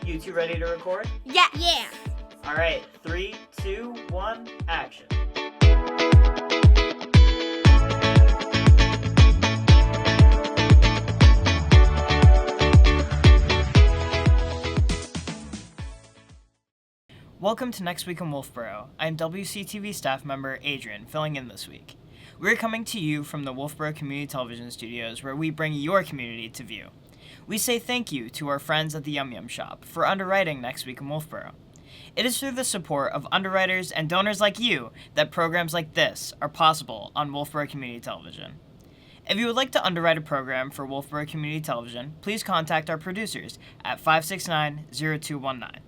You two ready to record? Yeah. Yeah. All right, 3, 2, 1, action. Welcome to Next Week in Wolfeboro. I'm WCTV staff member Adrian, filling in this week. We're coming to you from the Wolfeboro Community Television studios, where we bring your community to view. We say thank you to our friends at the Yum Yum Shop for underwriting Next Week in Wolfeboro. It is through the support of underwriters and donors like you that programs like this are possible on Wolfeboro Community Television. If you would like to underwrite a program for Wolfeboro Community Television, please contact our producers at 569-0219.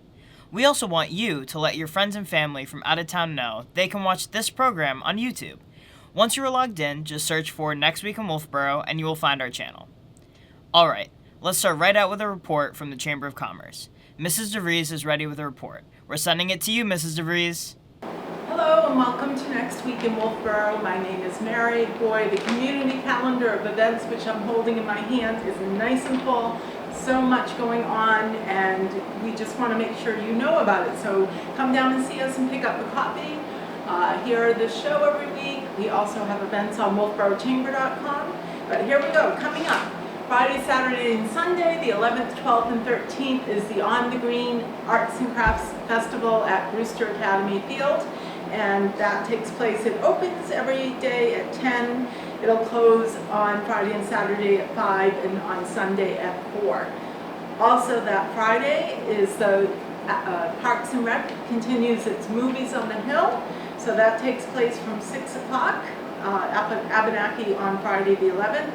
We also want you to let your friends and family from out of town know they can watch this program on YouTube. Once you are logged in, just search for Next Week in Wolfeboro and you will find our channel. Alright, let's start right out with a report from the Chamber of Commerce. Mrs. DeVries is ready with a report. We're sending it to you, Mrs. DeVries. Hello and welcome to Next Week in Wolfeboro. My name is Mary. Boy, the community calendar of events which I'm holding in my hand is nice and full. So much going on, and we just want to make sure you know about it. So come down and see us and pick up a copy. Hear the show every week. We also have events on wolfeborochamber.com. But here we go, coming up. Friday, Saturday, and Sunday, the 11th, 12th, and 13th is the On the Green Arts and Crafts Festival at Brewster Academy Field. And that takes place, it opens every day at 10. It'll close on Friday and Saturday at 5 and on Sunday at 4. Also that Friday is the Parks and Rec continues its Movies on the Hill. So that takes place from 6 o'clock up at Abenaki on Friday the 11th.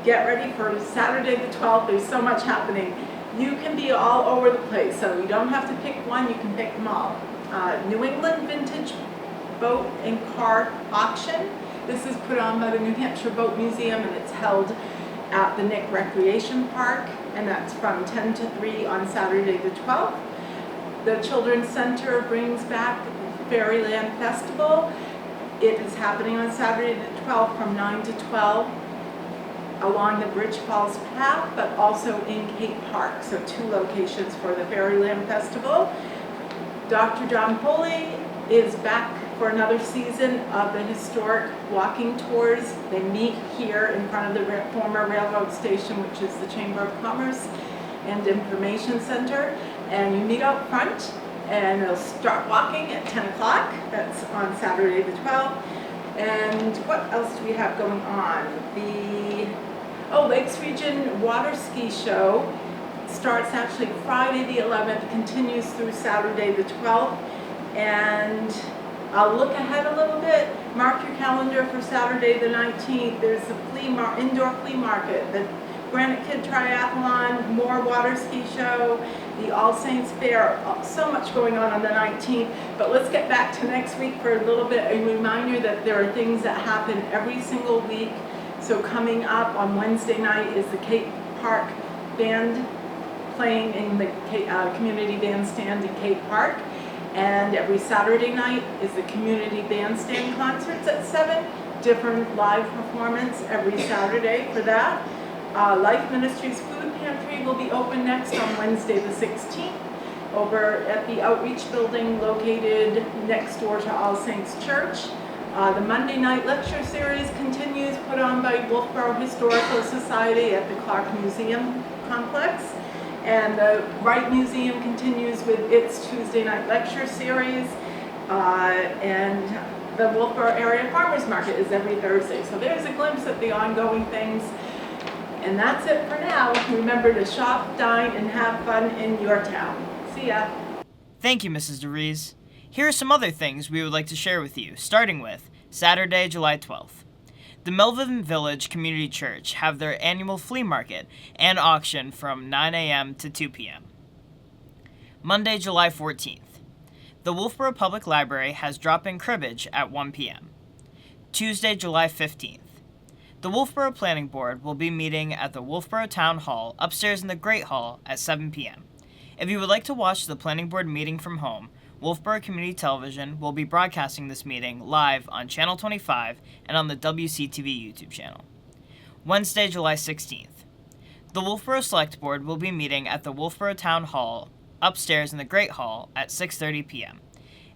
Get ready for Saturday the 12th. There's so much happening. You can be all over the place, so you don't have to pick one, you can pick them all. New England Vintage Boat and Car Auction. This is put on by the New Hampshire Boat Museum, and it's held at the Nick Recreation Park, and that's from 10 to 3 on Saturday the 12th. The Children's Center brings back Fairyland Festival. It is happening on Saturday the 12th from 9 to 12 along the Bridge Falls Path, but also in Cate Park, so 2 locations for the Fairyland Festival. Dr. John Foley is back for another season of the historic walking tours. They meet here in front of the former railroad station, which is the Chamber of Commerce and Information Center. And you meet out front, and they'll start walking at 10 o'clock. That's on Saturday the 12th. And what else do we have going on? The Lakes Region Water Ski Show starts actually Friday the 11th, continues through Saturday the 12th. And I'll look ahead a little bit. Mark your calendar for Saturday the 19th. There's the indoor flea market, the Granite Kid Triathlon, more water ski show, the All Saints Fair. So much going on the 19th. But let's get back to next week for a little bit. A reminder that there are things that happen every single week. So coming up on Wednesday night is the Cate Park Band playing in the Community Band Stand in Cate Park. And every Saturday night is the Community Bandstand concerts at 7. Different live performance every Saturday for that. Life Ministries Food Pantry will be open next on Wednesday the 16th over at the Outreach Building located next door to All Saints Church. The Monday night lecture series continues, put on by Wolfeboro Historical Society at the Clark Museum Complex. And the Wright Museum continues with its Tuesday night lecture series. And the Wolfeboro Area Farmers Market is every Thursday. So there's a glimpse at the ongoing things. And that's it for now. Remember to shop, dine, and have fun in your town. See ya. Thank you, Mrs. DeVries. Here are some other things we would like to share with you, starting with Saturday, July 12th. The Melvin Village Community Church have their annual flea market and auction from 9 a.m. to 2 p.m. Monday, July 14th. The Wolfeboro Public Library has drop-in cribbage at 1 p.m. Tuesday, July 15th. The Wolfeboro Planning Board will be meeting at the Wolfeboro Town Hall upstairs in the Great Hall at 7 p.m. If you would like to watch the Planning Board meeting from home, Wolfeboro Community Television will be broadcasting this meeting live on Channel 25 and on the WCTV YouTube channel. Wednesday, July 16th. The Wolfeboro Select Board will be meeting at the Wolfeboro Town Hall upstairs in the Great Hall at 6:30 p.m.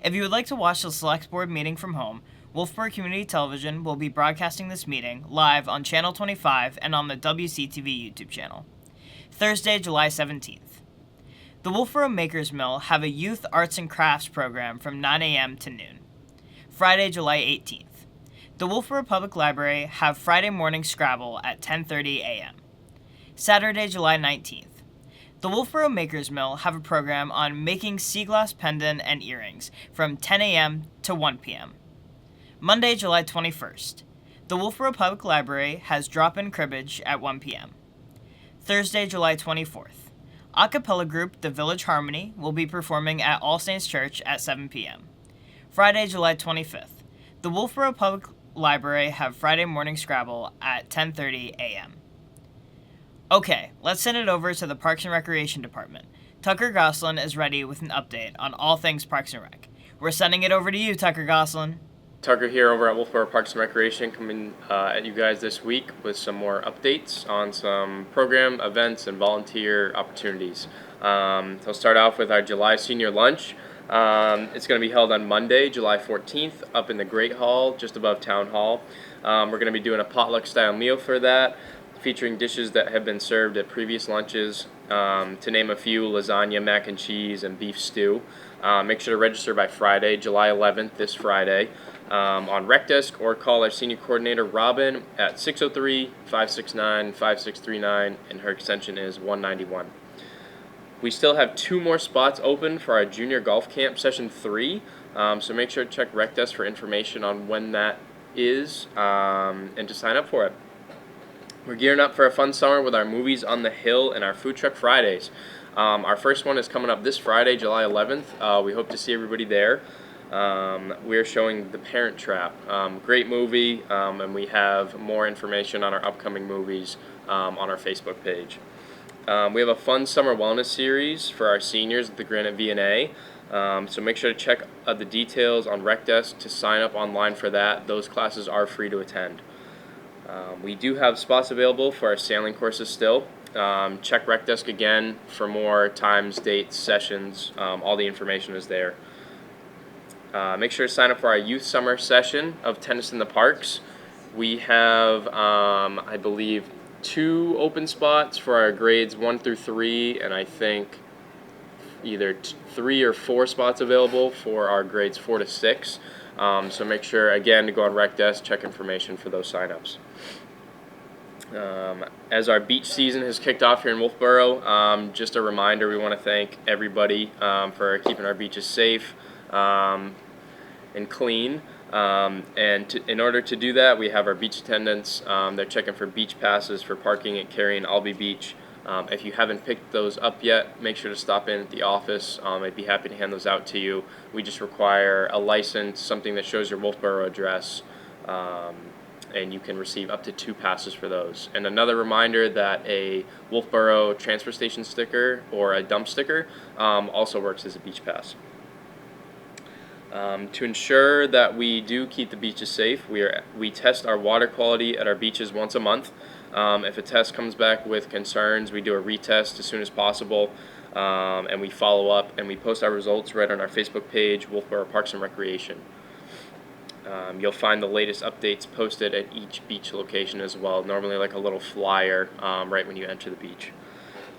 If you would like to watch the Select Board meeting from home, Wolfeboro Community Television will be broadcasting this meeting live on Channel 25 and on the WCTV YouTube channel. Thursday, July 17th. The Wolfeboro Makers Mill have a youth arts and crafts program from 9 a.m. to noon. Friday, July 18th. The Wolfeboro Public Library have Friday morning Scrabble at 10:30 a.m. Saturday, July 19th. The Wolfeboro Makers Mill have a program on making sea glass pendant and earrings from 10 a.m. to 1 p.m. Monday, July 21st. The Wolfeboro Public Library has drop-in cribbage at 1 p.m. Thursday, July 24th. A cappella group The Village Harmony will be performing at All Saints Church at 7 p.m. Friday, July 25th. The Wolfeboro Public Library have Friday morning Scrabble at 10:30 a.m. Okay, let's send it over to the Parks and Recreation Department. Tucker Goslin is ready with an update on all things Parks and Rec. We're sending it over to you, Tucker Goslin. Tucker here over at Wolfeboro Parks and Recreation, coming at you guys this week with some more updates on some program, events, and volunteer opportunities. So start off with our July Senior Lunch. It's going to be held on Monday, July 14th, up in the Great Hall, just above Town Hall. We're going to be doing a potluck-style meal for that, featuring dishes that have been served at previous lunches. To name a few, lasagna, mac and cheese, and beef stew. Make sure to register by Friday, July 11th, this Friday, on Rec Desk, or call our senior coordinator, Robin, at 603-569-5639, and her extension is 191. We still have 2 more spots open for our junior golf camp session 3, so make sure to check Rec Desk for information on when that is, and to sign up for it. We're gearing up for a fun summer with our Movies on the Hill and our Food Truck Fridays. Our first one is coming up this Friday, July 11th. We hope to see everybody there. We are showing The Parent Trap. Great movie, and we have more information on our upcoming movies on our Facebook page. We have a fun summer wellness series for our seniors at the Granite V&A. So make sure to check the details on Rec Desk to sign up online for that. Those classes are free to attend. We do have spots available for our sailing courses still. Check Rec Desk again for more times, dates, sessions. All the information is there. Make sure to sign up for our youth summer session of Tennis in the Parks. We have, I believe, 2 open spots for our grades 1 through 3, and I think either 3 or 4 spots available for our grades 4 to 6. So make sure, again, to go on Rec Desk, check information for those signups. As our beach season has kicked off here in Wolfeboro, just a reminder, we want to thank everybody for keeping our beaches safe and clean. In order to do that, we have our beach attendants. They're checking for beach passes for parking at Cary and Albee Beach. If you haven't picked those up yet, make sure to stop in at the office. I'd be happy to hand those out to you. We just require a license, something that shows your Wolfeboro address, and you can receive up to 2 passes for those. And another reminder that a Wolfeboro transfer station sticker or a dump sticker also works as a beach pass. To ensure that we do keep the beaches safe, we test our water quality at our beaches once a month. If a test comes back with concerns, we do a retest as soon as possible, and we follow up and we post our results right on our Facebook page, Wolfeboro Parks and Recreation. You'll find the latest updates posted at each beach location as well, normally like a little flyer right when you enter the beach.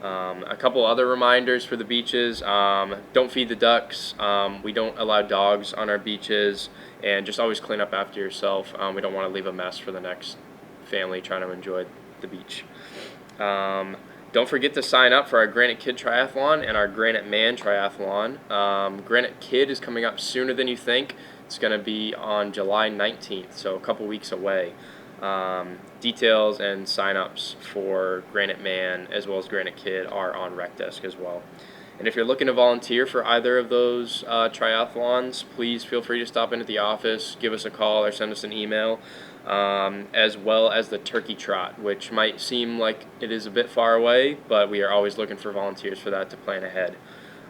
A couple other reminders for the beaches: don't feed the ducks, we don't allow dogs on our beaches, and just always clean up after yourself. We don't want to leave a mess for the next family trying to enjoy the beach. Don't forget to sign up for our Granite Kid Triathlon and our Granite Man Triathlon. Granite Kid is coming up sooner than you think. It's going to be on July 19th, so a couple weeks away. Details and sign-ups for Granite Man as well as Granite Kid are on Rec Desk as well. And if you're looking to volunteer for either of those triathlons, please feel free to stop in at the office, give us a call, or send us an email, as well as the Turkey Trot, which might seem like it is a bit far away, but we are always looking for volunteers for that to plan ahead.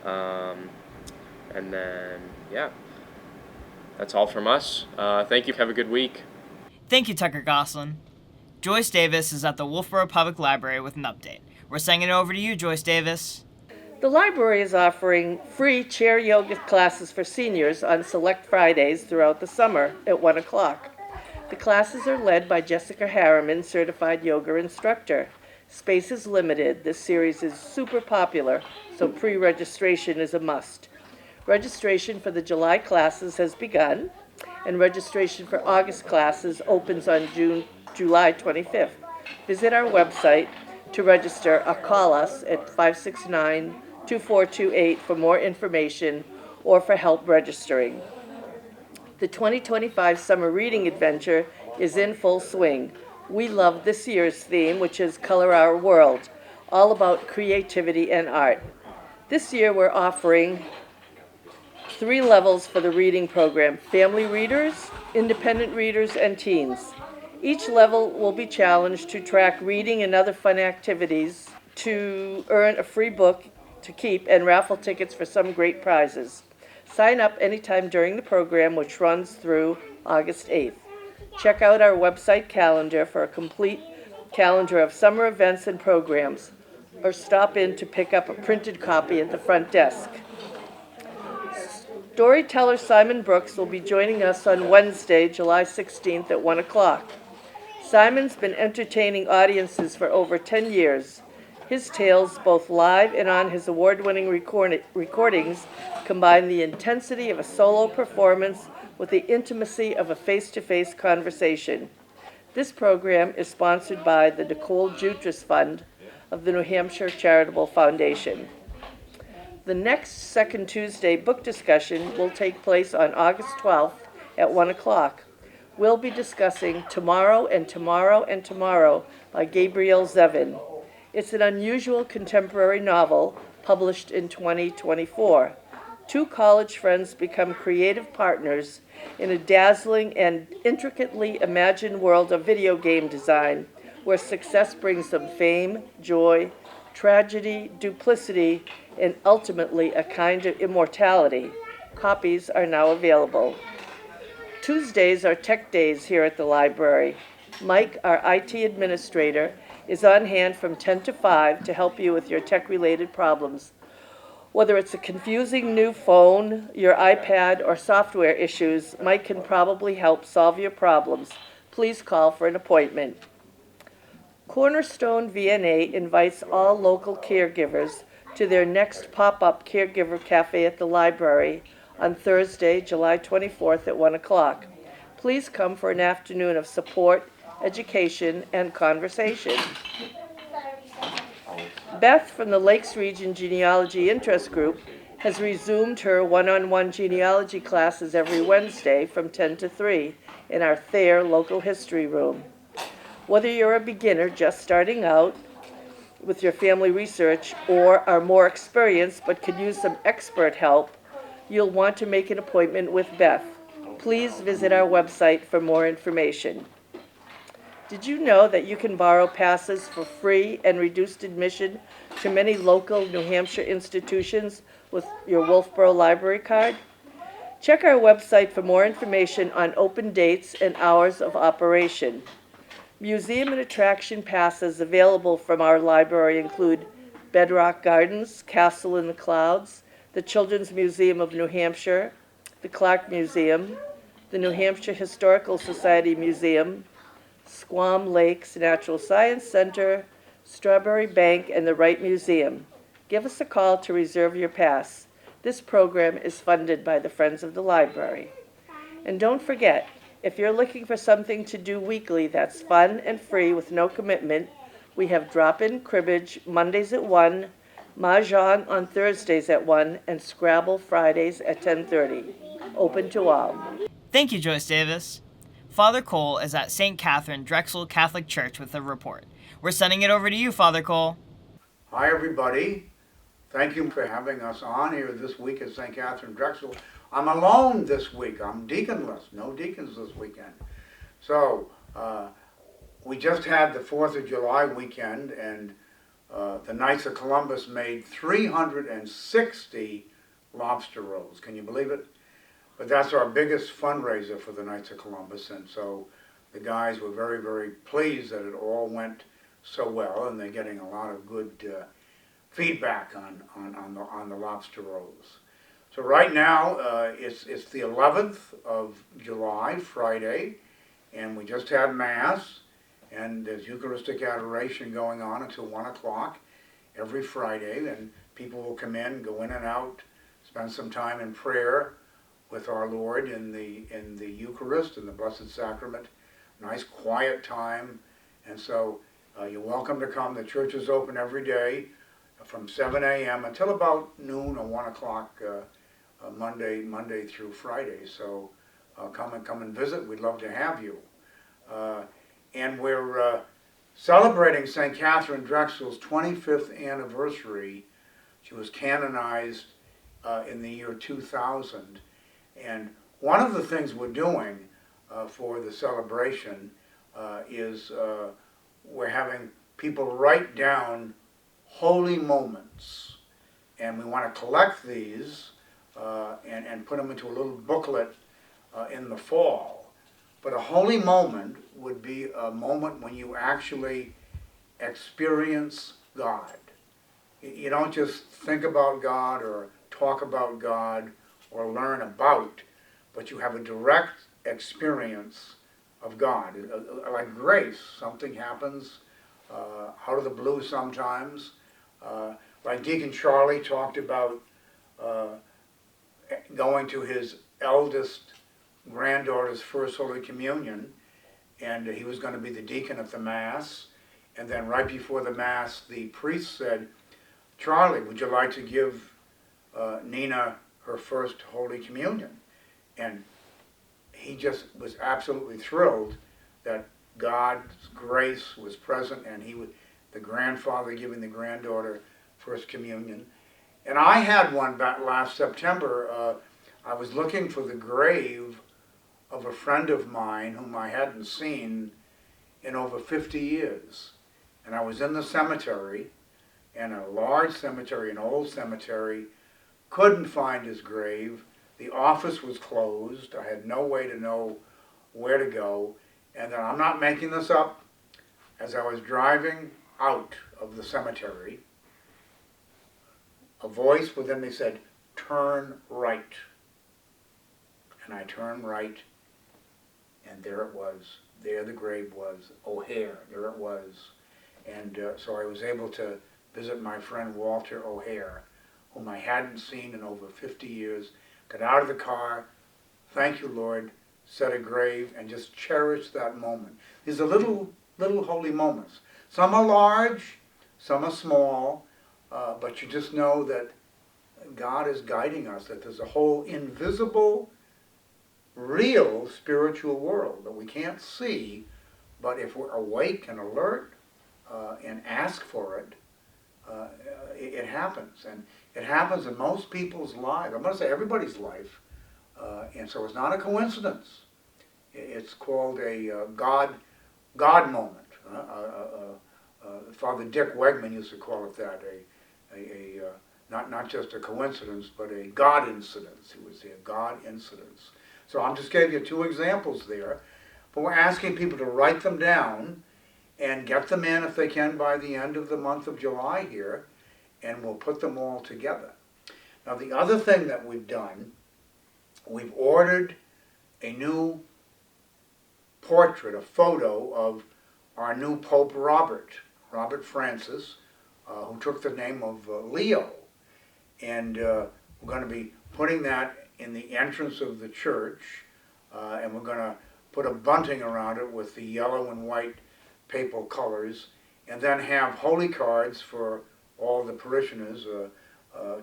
And then, yeah, that's all from us. Thank you. Have a good week. Thank you, Tucker Goslin. Joyce Davis is at the Wolfeboro Public Library with an update. We're sending it over to you, Joyce Davis. The library is offering free chair yoga classes for seniors on select Fridays throughout the summer at 1 o'clock. The classes are led by Jessica Harriman, certified yoga instructor. Space is limited. This series is super popular, so pre-registration is a must. Registration for the July classes has begun, and registration for August classes opens on July 25th. Visit our website to register or call us at 569-2428 for more information or for help registering. The 2025 Summer Reading Adventure is in full swing. We love this year's theme, which is Color Our World, all about creativity and art. This year we're offering 3 levels for the reading program: family readers, independent readers, and teens. Each level will be challenged to track reading and other fun activities to earn a free book to keep and raffle tickets for some great prizes. Sign up anytime during the program, which runs through August 8th. Check out our website calendar for a complete calendar of summer events and programs, or stop in to pick up a printed copy at the front desk. Storyteller Simon Brooks will be joining us on Wednesday, July 16th at 1 o'clock. Simon's been entertaining audiences for over 10 years. His tales, both live and on his award-winning recordings, combine the intensity of a solo performance with the intimacy of a face-to-face conversation. This program is sponsored by the Nicole Jutras Fund of the New Hampshire Charitable Foundation. The next second Tuesday book discussion will take place on August 12th at 1 o'clock. We'll be discussing Tomorrow and Tomorrow and Tomorrow by Gabrielle Zevin. It's an unusual contemporary novel published in 2024. 2 college friends become creative partners in a dazzling and intricately imagined world of video game design, where success brings them fame, joy, tragedy, duplicity, and ultimately a kind of immortality. Copies are now available. Tuesdays are tech days here at the library. Mike, our IT administrator, is on hand from 10 to 5 to help you with your tech-related problems. Whether it's a confusing new phone, your iPad, or software issues, Mike can probably help solve your problems. Please call for an appointment. Cornerstone VNA invites all local caregivers to their next pop-up caregiver cafe at the library on Thursday, July 24th at 1 o'clock. Please come for an afternoon of support, education, and conversation. Beth from the Lakes Region Genealogy Interest Group has resumed her one-on-one genealogy classes every Wednesday from 10 to 3 in our Thayer Local History Room. Whether you're a beginner just starting out with your family research or are more experienced but could use some expert help, you'll want to make an appointment with Beth. Please visit our website for more information. Did you know that you can borrow passes for free and reduced admission to many local New Hampshire institutions with your Wolfeboro Library card? Check our website for more information on open dates and hours of operation. Museum and attraction passes available from our library include Bedrock Gardens, Castle in the Clouds, the Children's Museum of New Hampshire, the Clark Museum, the New Hampshire Historical Society Museum, Squam Lakes Natural Science Center, Strawberry Bank, and the Wright Museum. Give us a call to reserve your pass. This program is funded by the Friends of the Library. And don't forget, if you're looking for something to do weekly that's fun and free with no commitment, we have drop-in cribbage Mondays at 1, Mahjong on Thursdays at 1, and Scrabble Fridays at 10:30. Open to all. Thank you, Joyce Davis. Father Cole is at St. Katherine Drexel Catholic Church with a report. We're sending it over to you, Father Cole. Hi, everybody. Thank you for having us on here this week at St. Katherine Drexel. I'm alone this week. I'm deaconless. No deacons this weekend. So, we just had the 4th of July weekend, and the Knights of Columbus made 360 lobster rolls. Can you believe it? But that's our biggest fundraiser for the Knights of Columbus, and so the guys were very, very pleased that it all went so well, and they're getting a lot of good feedback on the lobster rolls. So right now, it's the 11th of July, Friday, and we just had Mass, and there's Eucharistic adoration going on until 1 o'clock every Friday, and people will come in, go in and out, spend some time in prayer with our Lord in the Eucharist and the Blessed Sacrament. Nice quiet time, and so you're welcome to come. The church is open every day from 7 a.m. until about noon or 1 o'clock Monday through Friday. So come and visit. We'd love to have you. And we're celebrating St. Katherine Drexel's 25th anniversary. She was canonized in the year 2000. And one of the things we're doing for the celebration is we're having people write down holy moments. And we want to collect these and put them into a little booklet in the fall. But a holy moment would be a moment when you actually experience God. You don't just think about God or talk about God or learn about, but you have a direct experience of God. Like grace, something happens out of the blue sometimes. Like Deacon Charlie talked about going to his eldest granddaughter's first Holy Communion, and he was going to be the deacon at the Mass, and then right before the Mass the priest said, "Charlie, would you like to give Nina her first Holy Communion?" And he just was absolutely thrilled that God's grace was present, and the grandfather giving the granddaughter First Communion. And I had one back last September. I was looking for the grave of a friend of mine whom I hadn't seen in over 50 years. And I was in the cemetery, in a large cemetery, an old cemetery, couldn't find his grave. The office was closed. I had no way to know where to go. And then, I'm not making this up, as I was driving out of the cemetery, a voice within me said, "Turn right." And I turned right, and there it was. There the grave was. O'Hare, there it was. And so I was able to visit my friend Walter O'Hare, whom I hadn't seen in over 50 years. Got out of the car, thank you, Lord, set a grave, and just cherish that moment. These are little holy moments. Some are large, some are small, but you just know that God is guiding us, that there's a whole invisible, real spiritual world that we can't see, but if we're awake and alert and ask for it, it happens. And it happens in most people's lives. I'm going to say everybody's life. And so it's not a coincidence. It's called a God moment. Father Dick Wegman used to call it that, not just a coincidence, but a God incidence. He would say a God incidence. So I'm just giving you two examples there, but we're asking people to write them down and get them in if they can by the end of the month of July here, and we'll put them all together. Now the other thing that we've done, we've ordered a new portrait, a photo of our new Pope Robert Francis, who took the name of Leo. And we're going to be putting that in the entrance of the church, and we're going to put a bunting around it with the yellow and white papal colors, and then have holy cards for all the parishioners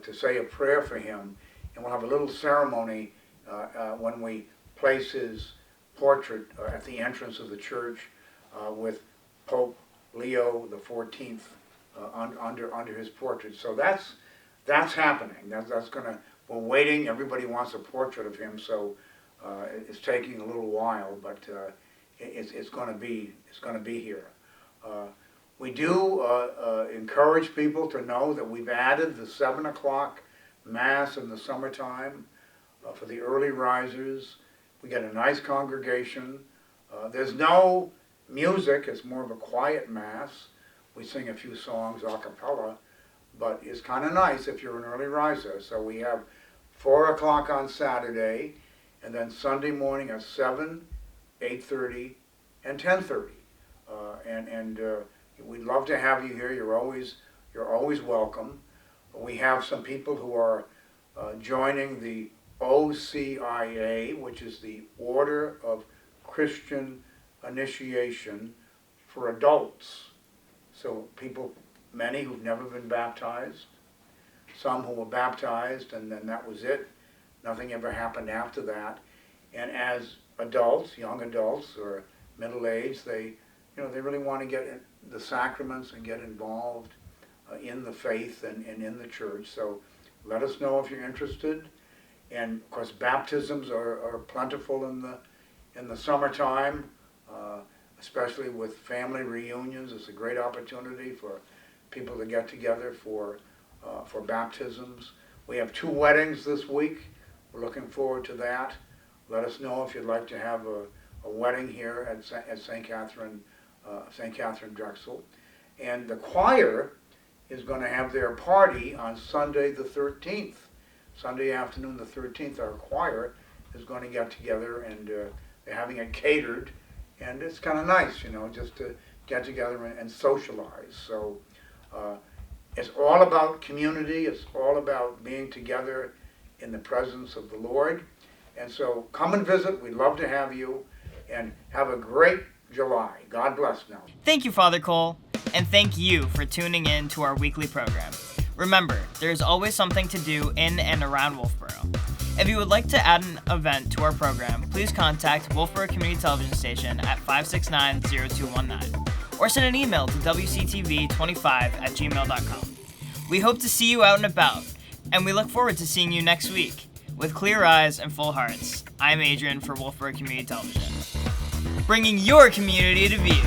to say a prayer for him. And we'll have a little ceremony when we place his portrait at the entrance of the church with Pope Leo the 14th under his portrait. So that's happening. That's gonna. We're waiting. Everybody wants a portrait of him, so it's taking a little while, but it's going to be here. We do encourage people to know that we've added the 7 o'clock Mass in the summertime for the early risers. We get a nice congregation. There's no music. It's more of a quiet Mass. We sing a few songs a cappella, but it's kind of nice if you're an early riser. So we have 4 o'clock on Saturday, and then Sunday morning at 7, 8:30, and 10:30. We'd love to have you here. You're always welcome. We have some people who are joining the OCIA, which is the Order of Christian Initiation for adults. So many who've never been baptized, some who were baptized and then that was it. Nothing ever happened after that. And as adults, young adults or middle-aged, they really want to get the sacraments and get involved in the faith and in the church. So let us know if you're interested. And of course, baptisms are plentiful in the summertime, especially with family reunions. It's a great opportunity for people to get together for baptisms. We have 2 weddings this week. We're looking forward to that. Let us know if you'd like to have a wedding here at St. Katherine Drexel. And the choir is going to have their party on Sunday the 13th. Sunday afternoon the 13th, our choir is going to get together, and they're having it catered. And it's kind of nice, just to get together and socialize. So it's all about community. It's all about being together in the presence of the Lord. And so come and visit. We'd love to have you. And have a great July. God bless now. Thank you, Father Cole, and thank you for tuning in to our weekly program. Remember, there is always something to do in and around Wolfeboro. If you would like to add an event to our program, please contact Wolfeboro Community Television Station at 569-0219 or send an email to wctv25@gmail.com. We hope to see you out and about, and we look forward to seeing you next week. With clear eyes and full hearts, I'm Adrian for Wolfeboro Community Television, bringing your community to view.